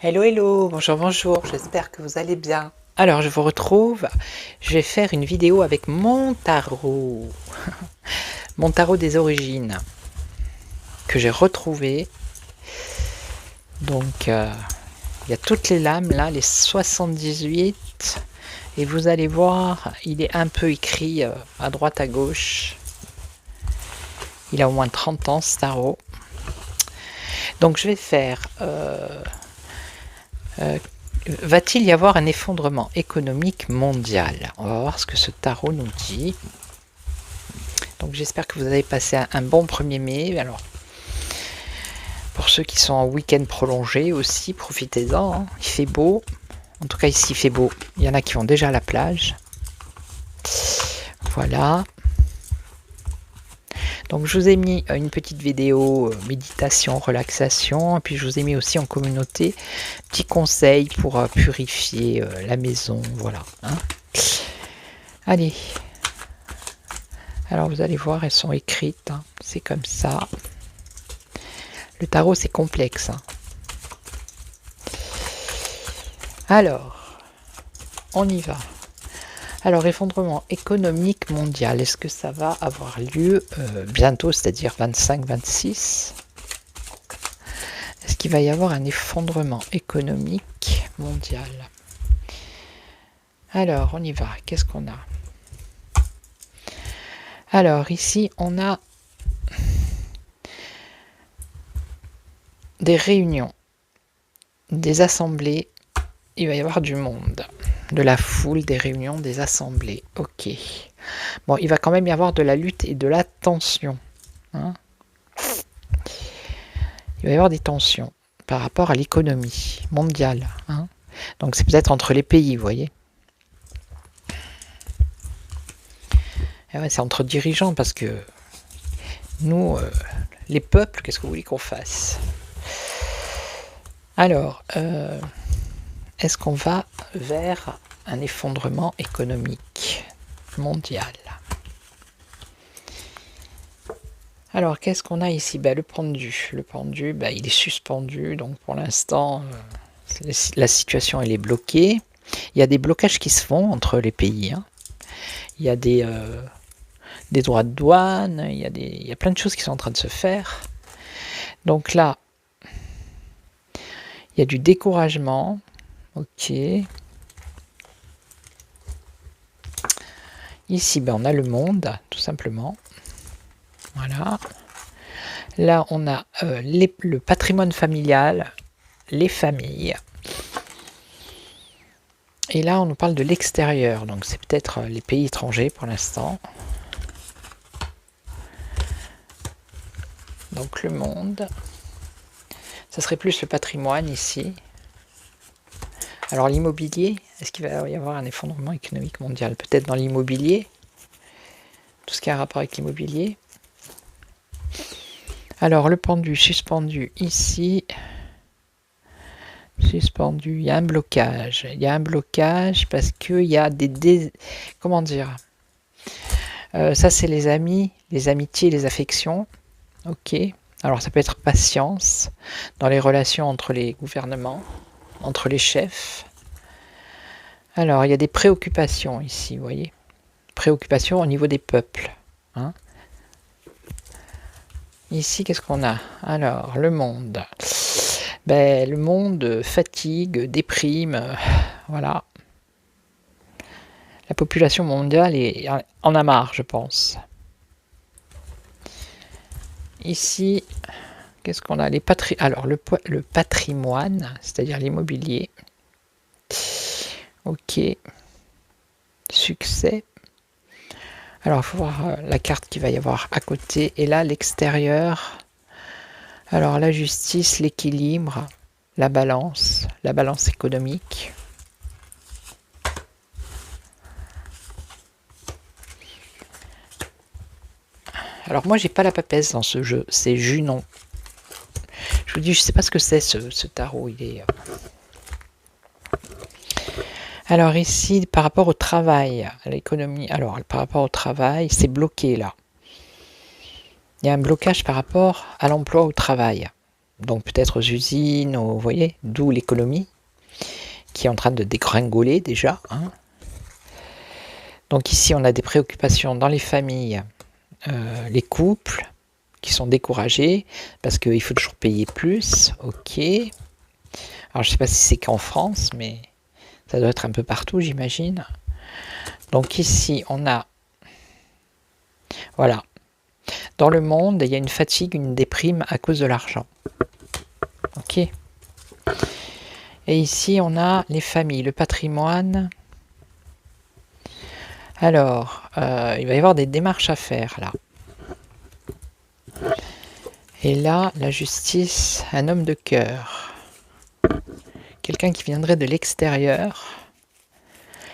Hello, hello, bonjour, bonjour, j'espère que vous allez bien. Alors, je vous retrouve, je vais faire une vidéo avec mon tarot, mon tarot des origines, que j'ai retrouvé. Donc, il y a toutes les lames, là, les 78, et vous allez voir, il est un peu écrit à droite, à gauche. Il a au moins 30 ans, ce tarot. Donc, je vais faire... va-t-il y avoir un effondrement économique mondial? On va voir ce que ce tarot nous dit. Donc j'espère que vous avez passé un bon 1er mai. Alors, pour ceux qui sont en week-end prolongé aussi, profitez-en. Hein. Il fait beau. En tout cas ici il fait beau. Il y en a qui vont déjà à la plage. Voilà. Donc je vous ai mis une petite vidéo méditation, relaxation, et puis je vous ai mis aussi en communauté petits conseils pour purifier la maison, voilà. Hein. Allez, alors vous allez voir, elles sont écrites, hein. C'est comme ça. Le tarot c'est complexe. Hein. Alors, on y va. Alors, effondrement économique mondial, est-ce que ça va avoir lieu bientôt, c'est-à-dire 25-26? Est-ce qu'il va y avoir un effondrement économique mondial? Alors, on y va. Qu'est-ce qu'on a? Alors, ici, on a des réunions, des assemblées. Il va y avoir du monde. De la foule, des réunions, des assemblées. Ok. Bon, il va quand même y avoir de la lutte et de la tension. Hein. Il va y avoir des tensions par rapport à l'économie mondiale. Hein. Donc c'est peut-être entre les pays, vous voyez. Ouais, c'est entre dirigeants parce que nous, les peuples, qu'est-ce que vous voulez qu'on fasse? Alors, est-ce qu'on va vers un effondrement économique mondial? Alors, qu'est-ce qu'on a ici? Le pendu. Le pendu, il est suspendu. Donc, pour l'instant, la situation, elle est bloquée. Il y a des blocages qui se font entre les pays. Hein. Il y a des droits de douane. Il y a plein de choses qui sont en train de se faire. Donc là, il y a du découragement. Ok. Ici, on a le monde, tout simplement. Voilà. Là, on a le patrimoine familial, les familles. Et là, on nous parle de l'extérieur. Donc, c'est peut-être les pays étrangers pour l'instant. Donc, le monde. Ça serait plus le patrimoine ici. Alors l'immobilier, est-ce qu'il va y avoir un effondrement économique mondial? Peut-être dans l'immobilier, tout ce qui a un rapport avec l'immobilier. Alors le pendu suspendu ici, suspendu, il y a un blocage. Il y a un blocage parce qu'il y a comment dire? Ça c'est les amis, les amitiés, les affections. Ok. Alors ça peut être patience dans les relations entre les gouvernements, entre les chefs. Alors, il y a des préoccupations ici, vous voyez. Préoccupations au niveau des peuples. Hein. Ici, qu'est-ce qu'on a? Alors, le monde. Le monde fatigue, déprime, voilà. La population mondiale en a marre, je pense. Ici, qu'est-ce qu'on a? Alors, le patrimoine, c'est-à-dire l'immobilier. Ok. Succès. Alors, il faut voir la carte qu'il va y avoir à côté. Et là, l'extérieur. Alors, la justice, l'équilibre, la balance économique. Alors, moi, j'ai pas la papesse dans ce jeu. C'est Junon. Je vous dis, je sais pas ce que c'est ce tarot. Il est. Alors, ici, par rapport au travail, à l'économie. Alors, par rapport au travail, c'est bloqué là. Il y a un blocage par rapport à l'emploi au travail. Donc peut-être aux usines, vous voyez, d'où l'économie qui est en train de dégringoler déjà. Hein. Donc ici, on a des préoccupations dans les familles, les couples qui sont découragés parce qu'il faut toujours payer plus. Ok. Alors je ne sais pas si c'est qu'en France, mais ça doit être un peu partout, j'imagine. Donc ici, on a... Voilà. Dans le monde, il y a une fatigue, une déprime à cause de l'argent. Ok. Et ici, on a les familles, le patrimoine. Alors, il va y avoir des démarches à faire, là. Et là, la justice, un homme de cœur. Quelqu'un qui viendrait de l'extérieur,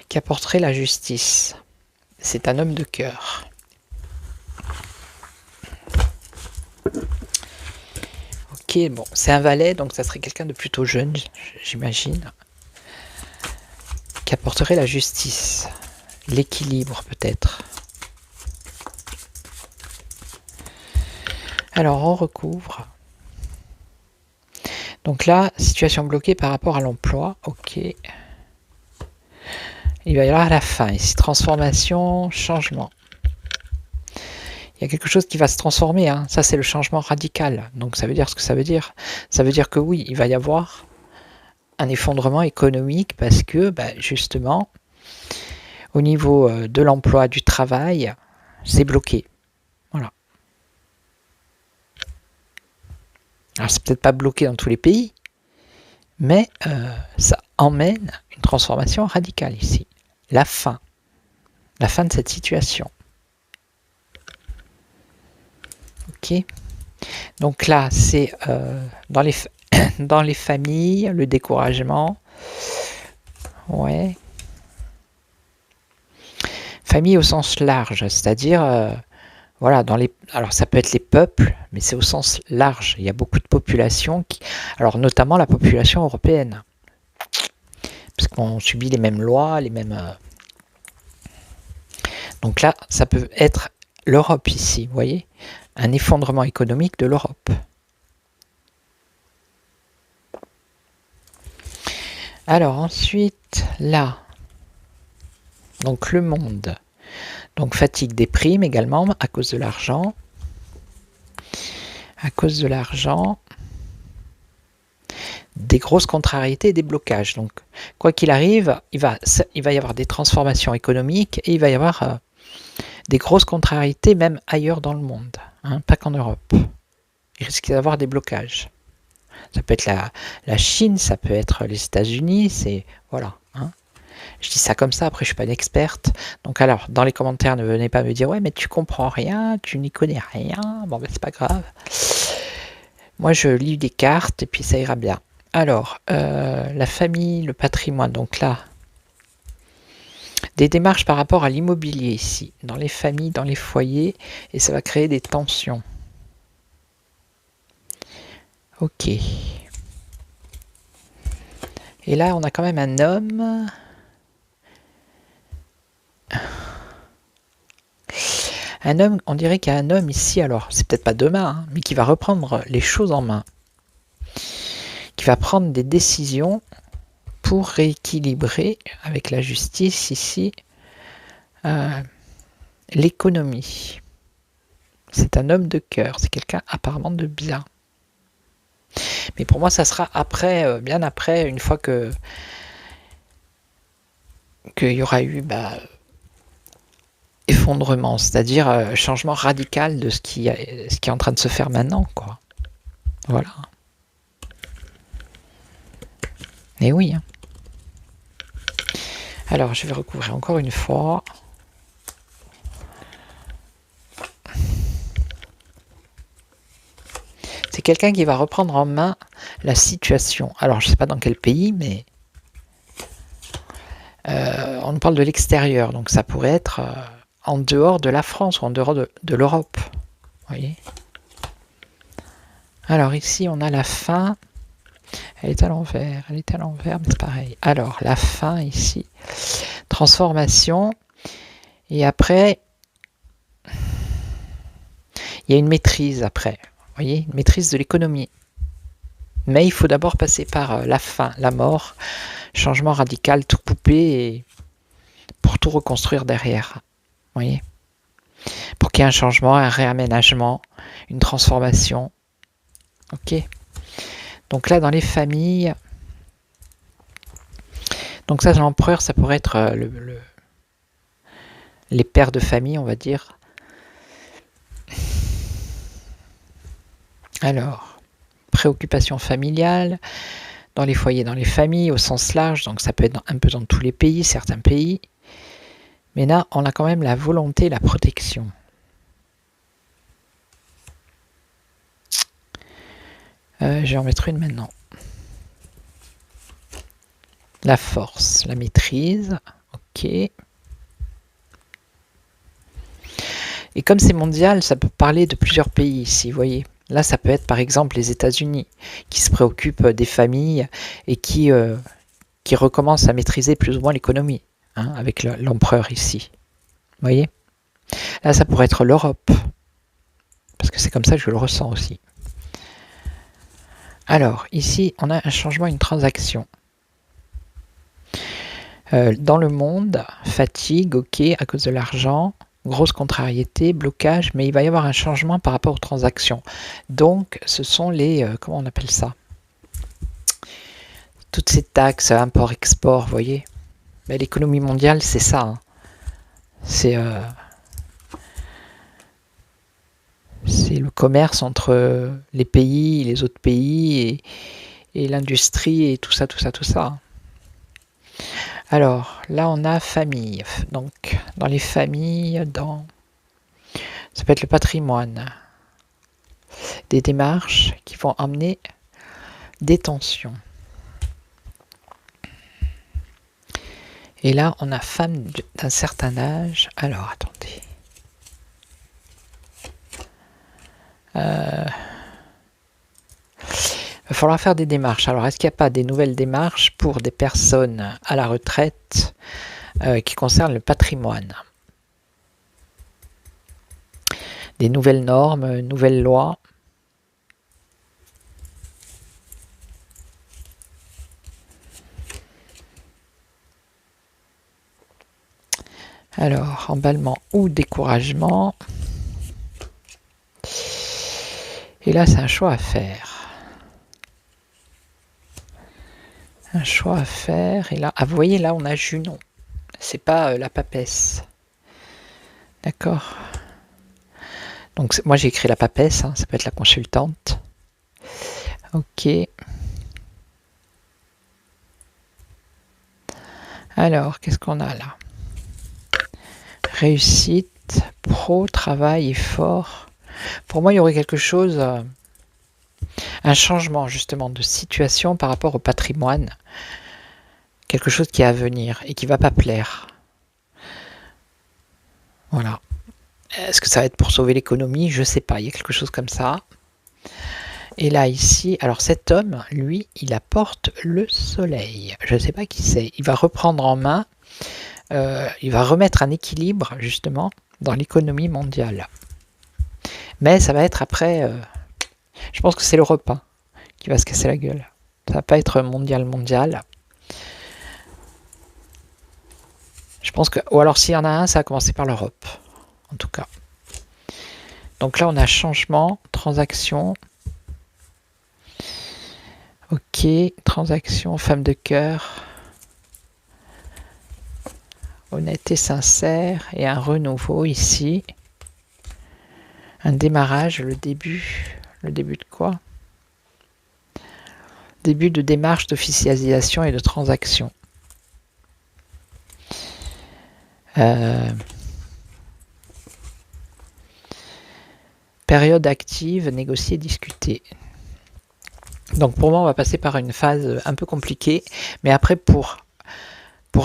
qui apporterait la justice. C'est un homme de cœur. Ok, bon, c'est un valet, donc ça serait quelqu'un de plutôt jeune, j'imagine, qui apporterait la justice, l'équilibre peut-être. Alors, on recouvre. Donc là, situation bloquée par rapport à l'emploi, ok. Il va y avoir à la fin ici, transformation, changement. Il y a quelque chose qui va se transformer, hein. Ça c'est le changement radical. Donc ça veut dire ce que ça veut dire. Ça veut dire que oui, il va y avoir un effondrement économique parce que justement, au niveau de l'emploi, du travail, c'est bloqué. Voilà. Alors c'est peut-être pas bloqué dans tous les pays, mais ça emmène une transformation radicale ici. La fin de cette situation. Ok. Donc là, c'est dans les familles, le découragement. Ouais. Famille au sens large, c'est-à-dire, voilà, alors ça peut être les peuples, mais c'est au sens large. Il y a beaucoup de populations, alors notamment la population européenne, parce qu'on subit les mêmes lois, les mêmes... Donc là, ça peut être l'Europe ici, vous voyez, un effondrement économique de l'Europe. Alors ensuite, là, donc le monde, donc fatigue, déprime également à cause de l'argent. À cause de l'argent, des grosses contrariétés, des blocages. Donc quoi qu'il arrive, il va y avoir des transformations économiques et il va y avoir des grosses contrariétés même ailleurs dans le monde, hein, pas qu'en Europe. Il risque d'avoir des blocages. Ça peut être la Chine, ça peut être les États-Unis, c'est... Voilà. Hein. Je dis ça comme ça, après je suis pas une experte. Donc alors, dans les commentaires, ne venez pas me dire « Ouais, mais tu comprends rien, tu n'y connais rien. » Bon, ben c'est pas grave. Moi, je lis des cartes et puis ça ira bien. Alors, la famille, le patrimoine, donc là, des démarches par rapport à l'immobilier ici, dans les familles, dans les foyers, et ça va créer des tensions. Ok. Et là, on a quand même un homme. Un homme, on dirait qu'il y a un homme ici, alors c'est peut-être pas demain, hein, mais qui va reprendre les choses en main. Qui va prendre des décisions pour rééquilibrer avec la justice ici l'économie. C'est un homme de cœur, c'est quelqu'un apparemment de bien. Mais pour moi, ça sera après, bien après, une fois qu'il y aura eu effondrement, c'est-à-dire changement radical de ce qui est en train de se faire maintenant, quoi. Voilà. Et oui. Hein. Alors, je vais recouvrir encore une fois. C'est quelqu'un qui va reprendre en main la situation. Alors, je ne sais pas dans quel pays, mais on nous parle de l'extérieur. Donc, ça pourrait être en dehors de la France ou en dehors de l'Europe. Vous voyez? Alors, ici, on a la fin. Elle est à l'envers, mais c'est pareil. Alors, la fin ici, transformation. Et après, il y a une maîtrise après. Vous voyez, une maîtrise de l'économie. Mais il faut d'abord passer par la fin, la mort, changement radical, tout couper et pour tout reconstruire derrière. Vous voyez? Pour qu'il y ait un changement, un réaménagement, une transformation. Ok? Donc là, dans les familles, donc ça, l'empereur, ça pourrait être les pères de famille, on va dire. Alors, préoccupation familiale, dans les foyers, dans les familles, au sens large, donc ça peut être un peu dans tous les pays, certains pays. Mais là, on a quand même la volonté, la protection. Je vais en mettre une maintenant. La force, la maîtrise, ok. Et comme c'est mondial, ça peut parler de plusieurs pays ici, vous voyez. Là, ça peut être par exemple les États-Unis qui se préoccupent des familles et qui recommencent à maîtriser plus ou moins l'économie, hein, avec l'empereur ici. Vous voyez? Là, ça pourrait être l'Europe, parce que c'est comme ça que je le ressens aussi. Alors, ici, on a un changement, une transaction. Dans le monde, fatigue, ok, à cause de l'argent, grosse contrariété, blocage, mais il va y avoir un changement par rapport aux transactions. Donc, ce sont les, comment on appelle ça? Toutes ces taxes, import-export, vous voyez? Mais l'économie mondiale, c'est ça. Hein. C'est le commerce entre les pays, les autres pays, et l'industrie, et tout ça, tout ça, tout ça. Alors, là, on a famille. Donc, dans les familles, ça peut être le patrimoine. Des démarches qui vont amener des tensions. Et là, on a femme d'un certain âge. Alors, attendez. Il va falloir faire des démarches. Alors, est-ce qu'il n'y a pas des nouvelles démarches pour des personnes à la retraite qui concernent le patrimoine? Des nouvelles normes, nouvelles lois. Alors, emballement ou découragement. Et là, c'est un choix à faire. Un choix à faire. Et là, ah, vous voyez, là, on a Junon. C'est pas la papesse. D'accord. Donc, moi, j'ai écrit la papesse. Hein, ça peut être la consultante. Ok. Alors, qu'est-ce qu'on a là? Réussite, pro, travail, effort. Pour moi, il y aurait quelque chose, un changement justement de situation par rapport au patrimoine. Quelque chose qui est à venir et qui ne va pas plaire. Voilà. Est-ce que ça va être pour sauver l'économie? Je ne sais pas, il y a quelque chose comme ça. Et là, ici, alors cet homme, lui, il apporte le soleil. Je ne sais pas qui c'est. Il va reprendre en main, il va remettre un équilibre, justement, dans l'économie mondiale. Mais ça va être après, je pense que c'est l'Europe hein, qui va se casser la gueule. Ça va pas être mondial. Je pense que, ou alors s'il y en a un, ça va commencer par l'Europe, en tout cas. Donc là, on a changement, transaction. Ok, transaction, femme de cœur. Honnêteté sincère et un renouveau ici. Un démarrage, le début. Le début de quoi? Début de démarche d'officialisation et de transaction. Période active, négocier, discuter. Donc pour moi, on va passer par une phase un peu compliquée, mais après pour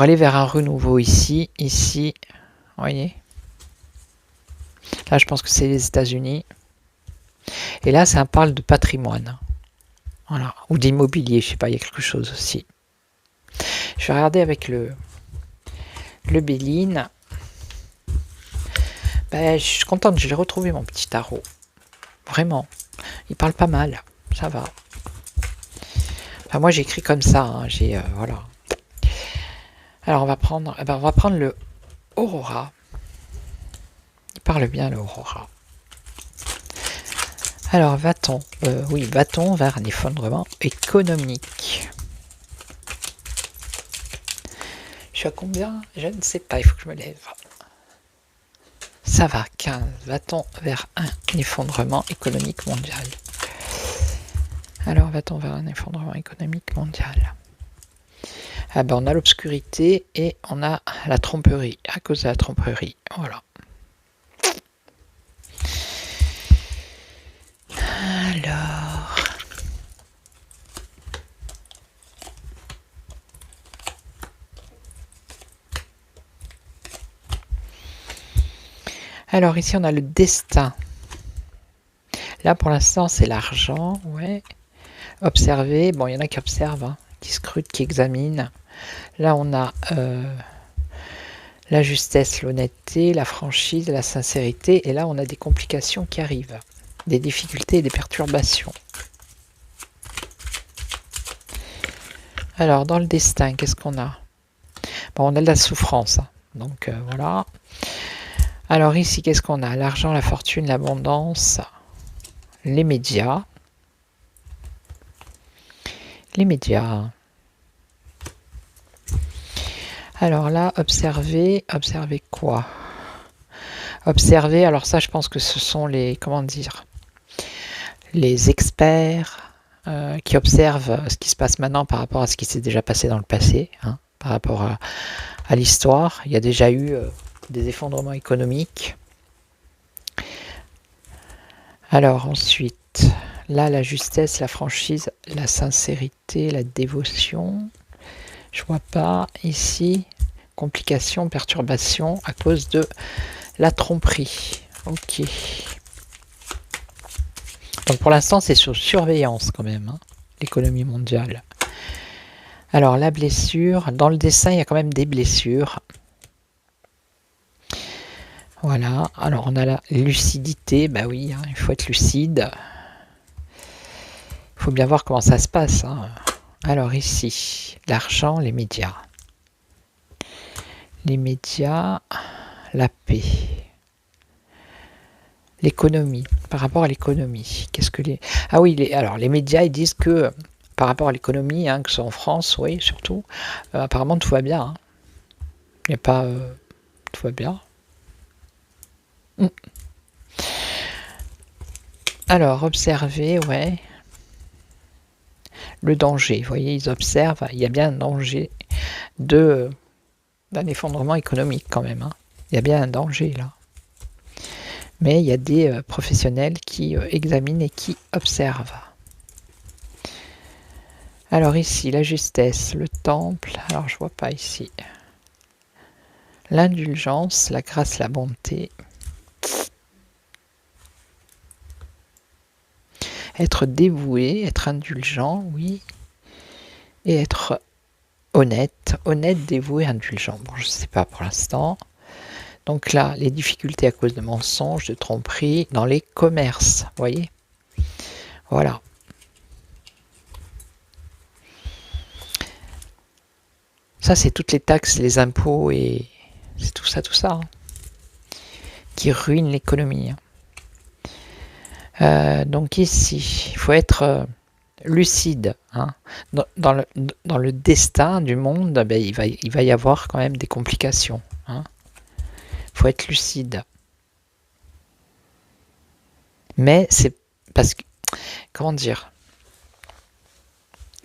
aller vers un renouveau ici, vous voyez. Là, je pense que c'est les États-Unis. Et là, ça parle de patrimoine. Voilà. Ou d'immobilier, je sais pas, il y a quelque chose aussi. Je vais regarder avec le Béline. Ben, je suis contente, j'ai retrouvé mon petit tarot. Vraiment. Il parle pas mal. Ça va. Enfin, moi, j'écris comme ça. Hein. Voilà. Alors, on va prendre le Aurora. Il parle bien, le Aurora. Alors, va-t-on va-t-on vers un effondrement économique? Je suis à combien? Je ne sais pas, il faut que je me lève. Ça va, 15. Va-t-on vers un effondrement économique mondial? Alors, va-t-on vers un effondrement économique mondial? Ah ben, on a l'obscurité et on a la tromperie, à cause de la tromperie. Voilà. Alors ici, on a le destin. Là, pour l'instant, c'est l'argent. Ouais. Observer. Bon, il y en a qui observent, hein, qui scrutent, qui examinent. Là, on a la justesse, l'honnêteté, la franchise, la sincérité. Et là, on a des complications qui arrivent. Des difficultés et des perturbations. Alors, dans le destin, qu'est-ce qu'on a? Bon, on a de la souffrance. Hein. Donc, voilà. Alors ici, qu'est-ce qu'on a? L'argent, la fortune, l'abondance, les médias. Les médias. Alors là, observer quoi? Observer, alors ça, je pense que ce sont les, comment dire, les experts qui observent ce qui se passe maintenant par rapport à ce qui s'est déjà passé dans le passé, hein, par rapport à l'histoire. Il y a déjà eu des effondrements économiques. Alors ensuite, là, la justesse, la franchise, la sincérité, la dévotion. Je vois pas ici. Complications, perturbations à cause de la tromperie. Ok. Donc pour l'instant, c'est sur surveillance quand même, hein, l'économie mondiale. Alors la blessure, dans le dessin, il y a quand même des blessures. Voilà, alors on a la lucidité, bah oui, hein, il faut être lucide. Il faut bien voir comment ça se passe. Hein. Alors ici, l'argent, les médias. Les médias, la paix. L'économie, par rapport à l'économie, qu'est-ce que les... Ah oui, alors les médias, ils disent que par rapport à l'économie, hein, que ce soit en France, oui, surtout, apparemment tout va bien. Hein. Il n'y a pas... tout va bien. Alors, observer, ouais. Le danger, vous voyez, ils observent, il y a bien un danger d'un effondrement économique quand même. Hein. Il y a bien un danger là. Mais il y a des professionnels qui examinent et qui observent. Alors ici, la justesse, le temple, alors je vois pas ici. L'indulgence, la grâce, la bonté. Être dévoué, être indulgent, oui. Et être honnête, dévoué, indulgent. Bon, je ne sais pas pour l'instant. Donc là, les difficultés à cause de mensonges, de tromperies dans les commerces, vous voyez. Voilà. Ça, c'est toutes les taxes, les impôts et c'est tout ça, hein, qui ruine l'économie. Donc ici, il faut être lucide. Hein. Dans le destin du monde, ben, il va y avoir quand même des complications. Hein. Faut être lucide. Mais c'est parce que, comment dire,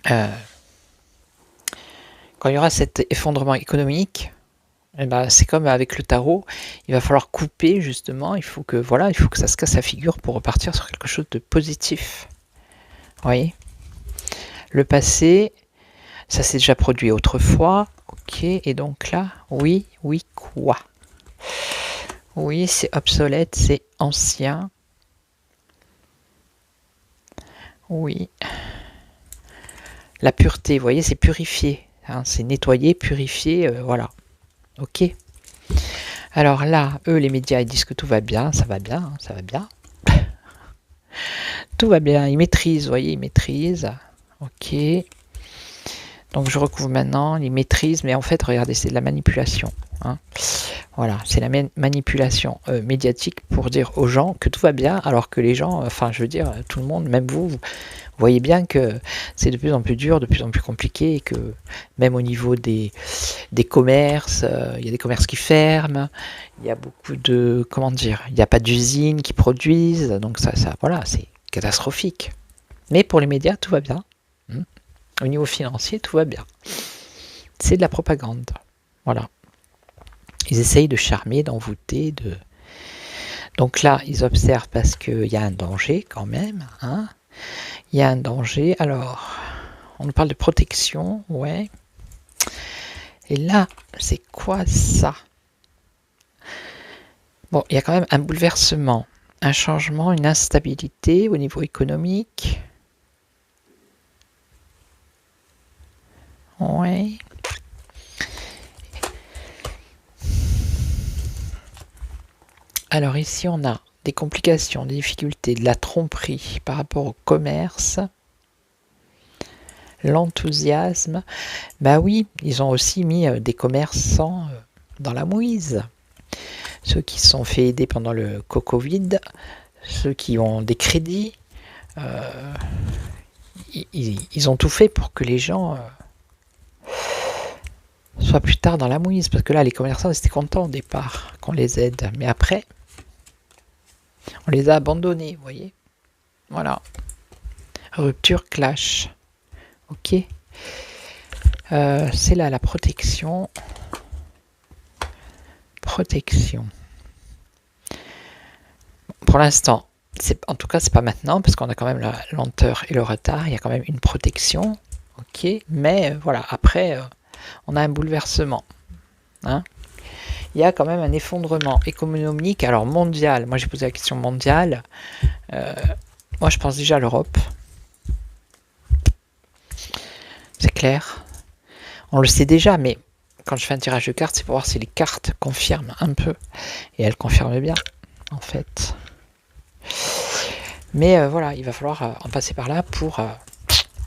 quand il y aura cet effondrement économique, Et ben, c'est comme avec le tarot, il va falloir couper justement, il faut que voilà, il faut que ça se casse la figure pour repartir sur quelque chose de positif. Vous voyez? Le passé, ça s'est déjà produit autrefois, OK, et donc là, oui, oui, quoi? Oui, c'est obsolète, c'est ancien. Oui. La pureté, vous voyez, c'est purifié, hein, c'est nettoyer, purifier, voilà. OK. Alors là, eux, les médias, ils disent que tout va bien, ça va bien, hein, ça va bien. Tout va bien, ils maîtrisent, vous voyez, ils maîtrisent. OK. Donc je recouvre maintenant, ils maîtrisent, mais en fait, regardez, c'est de la manipulation. Hein. Voilà, c'est la manipulation médiatique pour dire aux gens que tout va bien, alors que les gens, enfin, je veux dire, tout le monde, même vous voyez bien que c'est de plus en plus dur, de plus en plus compliqué, et que même au niveau des commerces, il y a des commerces qui ferment, il y a beaucoup de, comment dire, il n'y a pas d'usines qui produisent, donc ça voilà, c'est catastrophique. Mais pour les médias, tout va bien. Au niveau financier, tout va bien. C'est de la propagande. Voilà. Ils essayent de charmer, d'envoûter, de... Donc là, ils observent parce qu'il y a un danger quand même. Hein. Il y a un danger. Alors, on nous parle de protection, ouais. Et là, c'est quoi ça? Bon, il y a quand même un bouleversement, un changement, une instabilité au niveau économique. Ouais. Alors ici, on a des complications, des difficultés, de la tromperie par rapport au commerce, l'enthousiasme. Bah oui, ils ont aussi mis des commerçants dans la mouise. Ceux qui se sont fait aider pendant le Covid, ceux qui ont des crédits, ils ont tout fait pour que les gens soient plus tard dans la mouise. Parce que là, les commerçants, ils étaient contents au départ qu'on les aide. Mais après, on les a abandonnés, vous voyez. Voilà. Rupture, clash. Ok. C'est là la protection. Protection. Pour l'instant, en tout cas, c'est pas maintenant, parce qu'on a quand même la lenteur et le retard. Il y a quand même une protection. Ok. Mais voilà, après, on a un bouleversement. Hein. Il y a quand même un effondrement économique, alors mondial. Moi, j'ai posé la question mondiale. Moi, je pense déjà à l'Europe. C'est clair. On le sait déjà, mais quand je fais un tirage de cartes, c'est pour voir si les cartes confirment un peu. Et elles confirment bien, en fait. Mais voilà, il va falloir en passer par là pour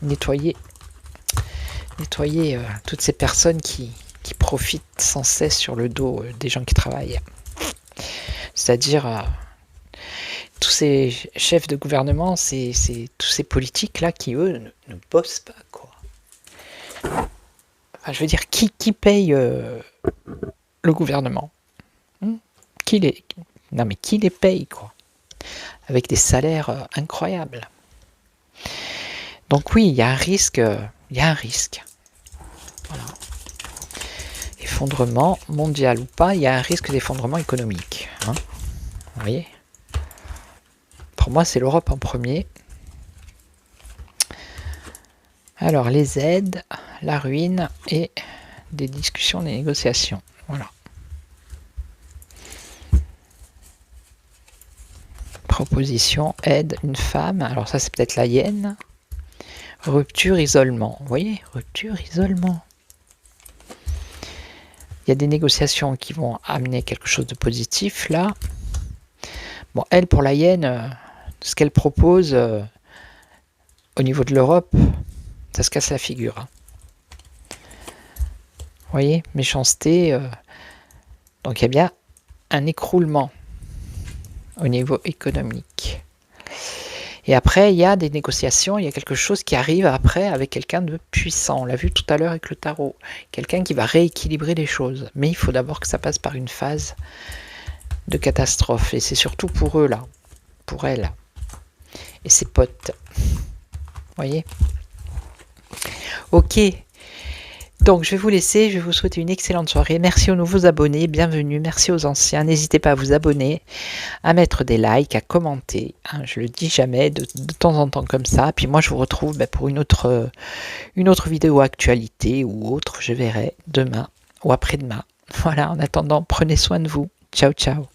nettoyer toutes ces personnes qui profitent sans cesse sur le dos des gens qui travaillent. C'est-à-dire tous ces chefs de gouvernement, c'est tous ces politiques-là qui, eux, ne bossent pas, quoi. Enfin, je veux dire, qui paye le gouvernement Non, mais qui les paye, quoi? Avec des salaires incroyables. Donc oui, il y a un risque. Voilà. Effondrement mondial ou pas, il y a un risque d'effondrement économique. Hein, vous voyez? Pour moi, c'est l'Europe en premier. Alors, les aides, la ruine et des discussions, des négociations. Voilà. Proposition, aide, une femme. Alors ça, c'est peut-être la hyène. Rupture, isolement. Vous voyez? Rupture, isolement. Il y a des négociations qui vont amener quelque chose de positif, là. Bon, elle, pour la hyène, ce qu'elle propose au niveau de l'Europe, ça se casse la figure. Hein. Vous voyez? Méchanceté. Donc il y a bien un écroulement au niveau économique. Et après, il y a des négociations, il y a quelque chose qui arrive après avec quelqu'un de puissant. On l'a vu tout à l'heure avec le tarot. Quelqu'un qui va rééquilibrer les choses. Mais il faut d'abord que ça passe par une phase de catastrophe. Et c'est surtout pour eux, là. Pour elle. Et ses potes. Vous voyez? Ok. Donc je vais vous laisser, je vais vous souhaiter une excellente soirée. Merci aux nouveaux abonnés, bienvenue, merci aux anciens. N'hésitez pas à vous abonner, à mettre des likes, à commenter. Hein, je le dis jamais, de temps en temps comme ça. Puis moi je vous retrouve pour une autre vidéo actualité ou autre, je verrai demain ou après-demain. Voilà, en attendant, prenez soin de vous. Ciao, ciao.